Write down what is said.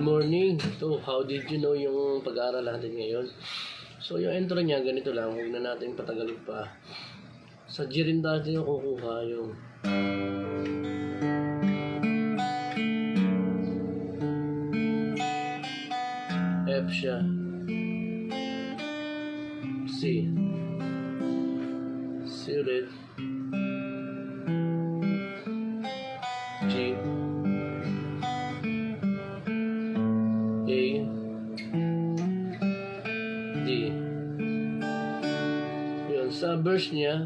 morning. So, how did you know yung pag-aaral natin ngayon? So, yung intro niya, ganito lang. Huwag na natin patagalin pa. Sa G rin natin yung kukuha yung F siya. C. C ulit. G. A. D. Yun, sa verse niya,